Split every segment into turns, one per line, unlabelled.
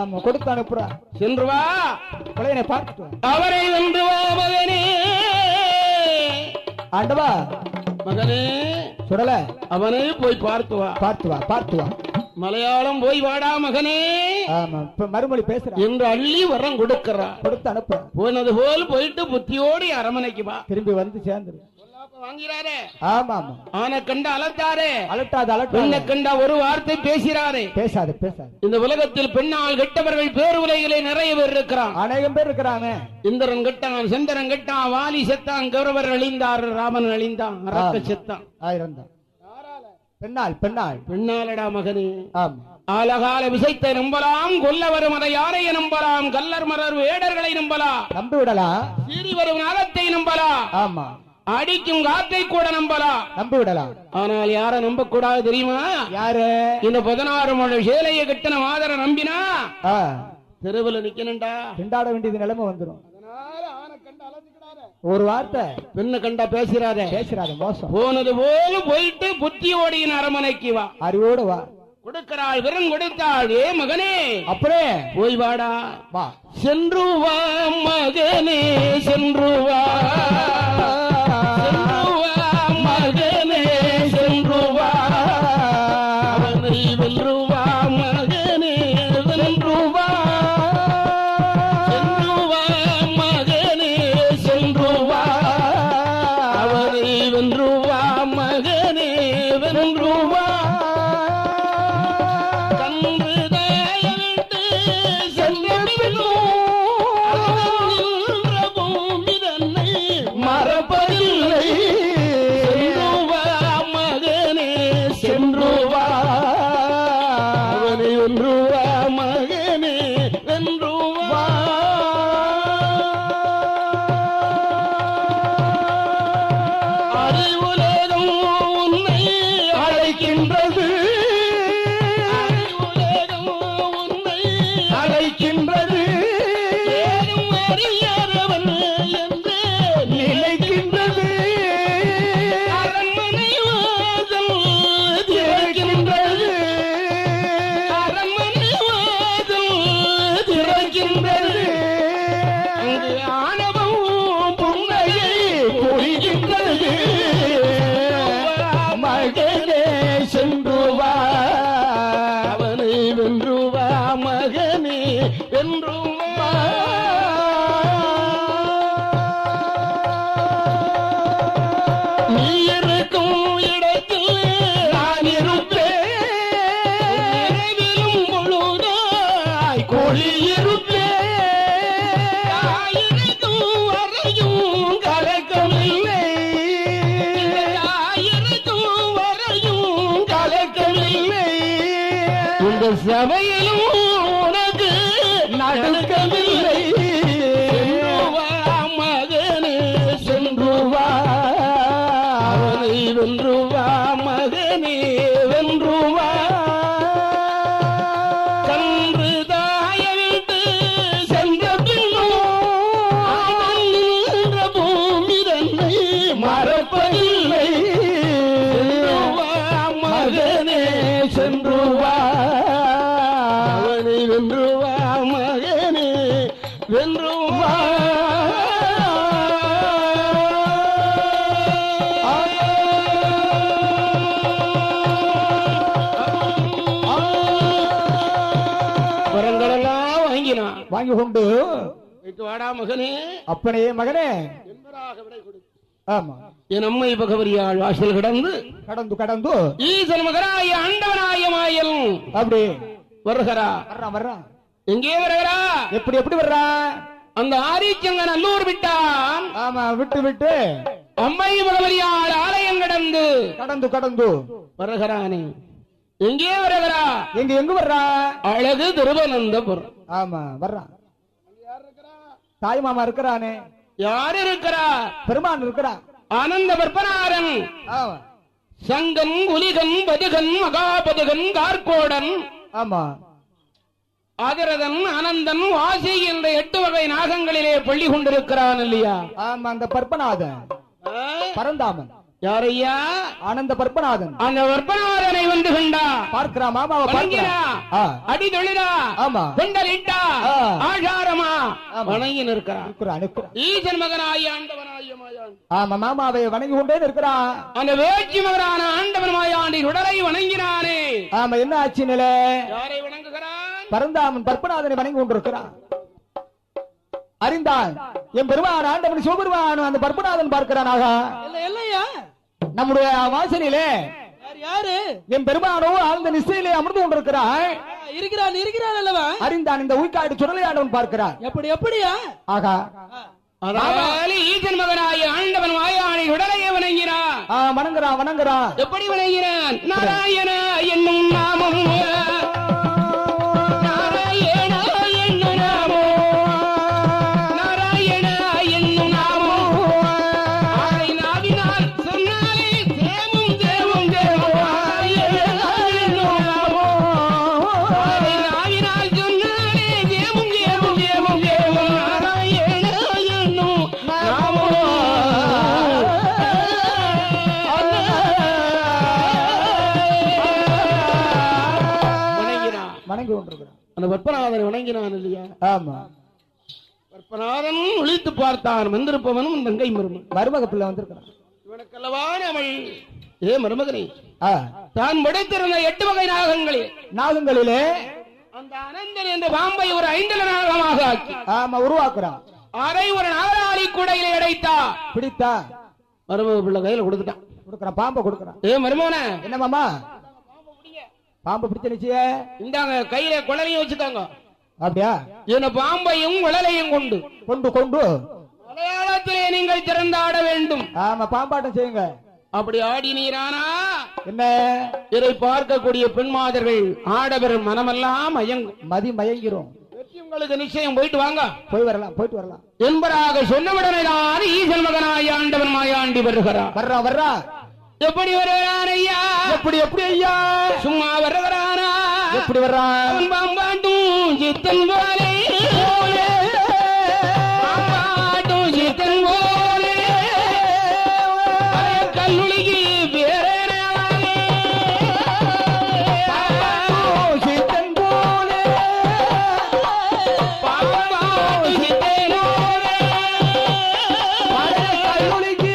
ஆமா கொடுத்து அனுப்புறா.
சென்று வா,
பழையனை பார்த்துட்டு
அவரை வென்று வா மகனே.
ஆண்டவா
மகனே
சுடல,
அவனை போய் பார்த்து வா.
பார்த்து வா, பார்த்து வா.
மலையாளம் போய் வாடா மகனே.
ஆமா மறுமொழி பேசுற
என்று அள்ளி வரம் கொடுக்கறா.
கொடுத்து அனுப்புற.
போனது போல் போயிட்டு புத்தியோடு அரமனைக்கு வா.
திரும்பி வந்து சேர்ந்துரு.
வாங்கிறாரே.
ஆமா ஆமா.
ஆன கண்ட அலட்டாரே.
அலட்டாது அலட்டாது.
என்ன கண்ட ஒரு வார்த்தை பேசுறாரே.
பேசாது பேசாது.
இந்த உலகத்தில் பெண்ணால் கெட்டவர்கள் பேர் உலகிலே நிறைய பேர் இருக்கிறான்.
அநேகம் பேர் இருக்கிறாங்க.
இந்திரன் கெட்டான், சந்திரன் கெட்டான், வாலி செத்தான், கௌரவர் அழிந்தார், ராமன் அழிந்தான், அரக்க செத்தான். பெண்ணால் பெண்ணால் பெண்ணாலடா மகனே.
ஆமா.
ஆலகால விசைத்தை நம்பலாம், கொல்ல வரும் அதை யாரையை நம்பலாம், கல்லர் மலர் வேடர்களை நம்பலாம்,
நம்பி விடலாம்.
சீறி வரும் நாளத்தை நம்பலாம்,
ஆமா
அடிக்கும் காற்றை கூட நம்பலாம்,
நம்பி விடலாம்.
ஆனால் யார நம்ப கூடாது தெரியுமா?
யாரு?
இந்த 16 மணி சேலையை கட்டின மாதர நம்பினா தெருவில் நிக்கணும்டா.
திண்டாட வேண்டியது நிலைமை வந்துடும். ஒரு வார்த்தை
பெண்ணை கண்டா பேசுறாத
பேசுறாத மோசம்.
போனது போல போயிட்டு புத்தியோடியின் அரமனைக்கு வா.
அறிவோடு வா.
கொடுக்கிறாள், விரம் கொடுத்தாள். ஏ மகனே
அப்படியே
போய் வாடா.
வா.
சென்று வா மகனே, சென்று வா, மகனே சென்று வா. அவனை வென்று வா மகனே, வென்று வா. சென்று வா மகனே, சென்று வா. அவனை வென்று வா மகனே, வென்று வா. சபையிலும் உனக்கு நடக்கவில்லை. மகனே சென்று வா. அவனை வென்று வா மகனே, வென்று வா. கன்று தாய விட்டு சென்ற பின்னும் பூமி தன்னை மறப்பதில்லை. மகனே சென்று வா. வென்று வா மகனே, வென்று வா. வரங்களெல்லாம் வாங்கினான்.
வாங்கி கொண்டு
வாடா மகனே.
அப்பனே மகனே
என்பதாக விடை கொடு.
ஆமா.
என் அம்மை பகவரியாள் வாசல் கடந்து
கடந்து கடந்து
ஈசன் மகனாய அண்டவனாய மாயல்
அப்படி
வருகிறா.
வர்றான்.
எங்கே வருகிறா?
எப்படி எப்படி வர்றா?
அந்த ஆரிச்சங்க நல்லூர் விட்டான்.
ஆமா விட்டு விட்டு
அம்மை பகவரியாள் ஆலயம் கடந்து
கடந்து கடந்து
வருகிறானே. எங்கே வருகிறா?
எங்க எங்க வர்றா?
அழகு திருவனந்தபுரம்.
ஆமா வர்றான். தாய் மாமா இருக்கிறானே.
யார் இருக்கிறா?
பெருமான் இருக்கிறா.
ஆனந்த பற்பனாரன், சங்கன், குலிகன், பதுகன், மகாபதுகன், கார்கோடன்,
ஆமா
அதிரதன், அனந்தன், வாசி என்ற 8 வகை நாகங்களிலே பள்ளி கொண்டிருக்கிறான் இல்லையா?
ஆமா. அந்த பற்பநாதன் பரந்தாமன்
யாரையா?
ஆனந்த பற்பநாதன்.
அந்த வர்ப்பநாதனை வந்து கண்டா,
பார்க்கிறா மாமாவை
வணங்கினா,
ஆ.
அடி தொழிலா,
ஆமா.
கொண்டலிட்டா,
ஆ.
ஆழாரமா
ஆமா.
வணங்கி நிற்கிறான்.
நிற்கிறான்.
ஈசன் மகனாய் ஆண்டவனாய மாயாண்டி.
ஆமா மாமாவை வணங்கி கொண்டே இருக்கிறான்.
அந்த வேட்சி மகனான ஆண்டவன் மாயாண்டி உடலை வணங்கினானே.
ஆமா, என்ன ஆச்சு நிலை?
யாரை வணங்குகிறான்?
பரந்தாமன் பற்பநாதனை வணங்கி கொண்டிருக்கிறான். அறிந்தான் என் பெருமான் ஆண்டவன் சிவபெருமான் அந்த பற்பநாதன் பார்க்கிறானாக.
இல்லையா
நம்முடைய வாசலிலே
யாரு
என் பெருமானோ ஆழ்ந்த நிச்சயிலே அமர்ந்து கொண்டிருக்கிறான்.
இருக்கிறான் அல்லவா?
அறிந்தான் இந்த உயிர்காடு சுடலையாடவன் பார்க்கிறான்.
எப்படியா?
ஆகா,
அதாவது ஈசன் மகனாய் ஆண்டவன் மாயாண்டி உடலையே வணங்கினான்.
வணங்குறான்.
எப்படி வணங்கினான்? நாராயண என்னும் நாமம், நாராயண என்னும் நாமம், நாராயண என்னும் நாமம், அதை நாவினால் சொன்னாலே தேவும் தேவும் தேவும். நாராயண என்னும் நாமம், அதை நாவினால் சொன்னாலே தேவும் தேவும் தேவும் தேவும். நாராயண என்னும் நாமம்.
வணங்கி கொண்டிருக்கிறான்.
அந்த பற்பநாதனை வணங்கினான் இல்லையா?
ஆமா.
பற்பநாதன் ஒழித்து பார்த்தான். வந்திருப்பவனும் தங்கை மருமன்
மருமக பிள்ளை வந்திருக்கிறான்.
இவனுக்கல்லவா அவள், ஏ மருமகனே,
ஆ.
தான் படைத்திருந்த 8 வகை
நாகங்களிலே
அந்த அனந்தன் என்ற பாம்பை ஒரு 5 நாகமாக ஆக்கி,
ஆமா, உருவாக்குறான்.
அதை ஒரு நாகராளி கூடையிலே அடைத்தா.
பிடித்தா
மருமக பிள்ளை கையில கொடுத்துட்டான்.
கொடுக்கறான், பாம்பை கொடுக்கறான்.
ஏ மருமகனே,
என்ன மாமா, பாம்பு பிடிச்ச நிச்சய
இந்தாங்க கையில குழலையும் வச்சுக்காங்க.
அப்படியா?
இந்த பாம்பையும் குழலையும் கொண்டு
கொண்டு
மலையாளத்திலே நீங்கள் திறந்தாட வேண்டும்.
ஆமா, பாம்பாட்டம் செய்யுங்க.
அப்படி ஆடினீரானா
என்ன,
இதை பார்க்கக்கூடிய பெண்மாதர்கள் ஆடவர் மனமெல்லாம்
மயங்கிரும்.
வெற்றி உங்களுக்கு நிச்சயம். போயிட்டு வாங்க,
போயிட்டு வரலாம்
என்பதாக சொன்னவுடனே தான் ஈசன் மகனாய் ஆண்டவன் மாயாண்டி வருகிறார்.
வர்றா.
எப்படி வருகிறான் ஐயா?
எப்படி ஐயா?
சும்மா வருகிறானா?
எப்படி வர்றான்?
பாம்பாட்டும் சித்தன் போலே, பாம்பாட்டும் சித்தன் போலே, கல்லுளிக்கு பேரனாலே,
சித்தன் போலே,
பாம்பாட்டும் சித்தனோலே,
கல்லுளிக்கு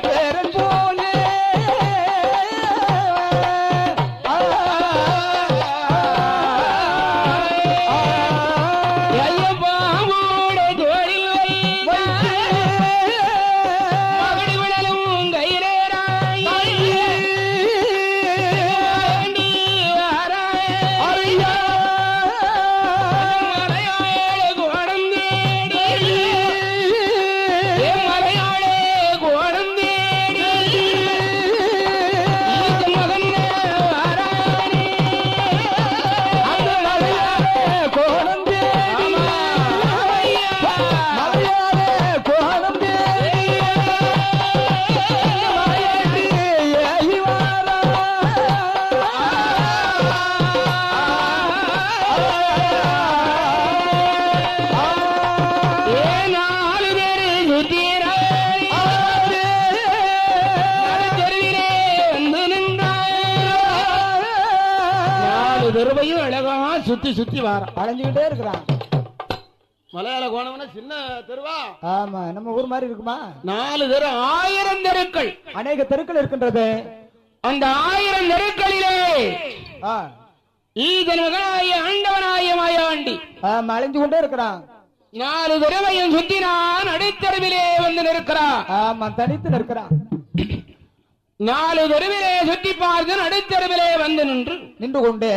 பேரன் போலே.
ஐயப்பாவோட தோளில் வைத்து மகடி விடலும் கையிலேறாய் வேண்டி வாராய். மலையாளே கோடம் தேடி, மலையாளே கோடம் தேடி, ஈசன் மகன் வாரானே.
அந்த மலையாளே கோலம் தேடி, மலையாளே கோலம் தேடி, மலையேறி ஏறி வாரா.
நாலு பேரு சுத்தீராய் தெருவிலே வந்து நின்றாய். 4 தெருவையும் அழகா சுத்தி வார.
அலைஞ்சுக்கிட்டே இருக்கிறான்.
மலையாள கோணம்னா சின்ன தெருவா?
ஆமா, நம்ம ஊர் மாதிரி இருக்குமா?
4 தெரு, 1000 தெருக்கள்.
அநேக தெருக்கள் இருக்கின்றது.
அந்த 1000 தெருக்களிலே
ஆ.
ஈசன் மகனாய ஆண்டவனாய மாயாண்டி
ஆமா, அலைஞ்சு கொண்டே இருக்கிறான்.
4 தெருவையும் சுத்தினான். அடித்தெருவிலே வந்து நிற்கிறான்.
ஆமா, தனித்து நிற்கிறான்.
4 தெருவிலே சுத்தி பார்த்து அடித்தெருவிலே வந்து
நின்று கொண்டு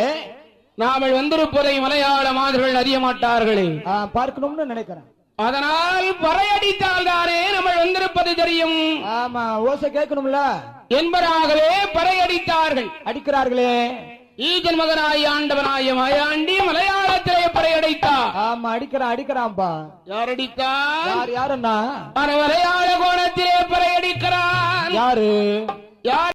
நாமல் வந்திருப்பதை மலையாள மாதர்கள் அறிய மாட்டார்களே.
பார்க்கணும்னு நினைக்கிறேன்.
அதனால் பறையடித்தால் தானே நம்ம வந்திருப்பது தெரியும்.
ஆமா, ஓசை கேட்கணும்ல
என்பதாகவே பறையடித்தார்கள்.
அடிக்கிறார்களே.
ஈசன் மகனாய் ஆண்டவனாய மாயாண்டி மலையாளத்திலே பறையடித்தார்.
ஆமா, அடிக்கிறான்ப்பா.
யார் அடித்தார்?
யாருன்னா
மலையாள கோணத்திலே பறையடிக்கிறார்.
யாரு?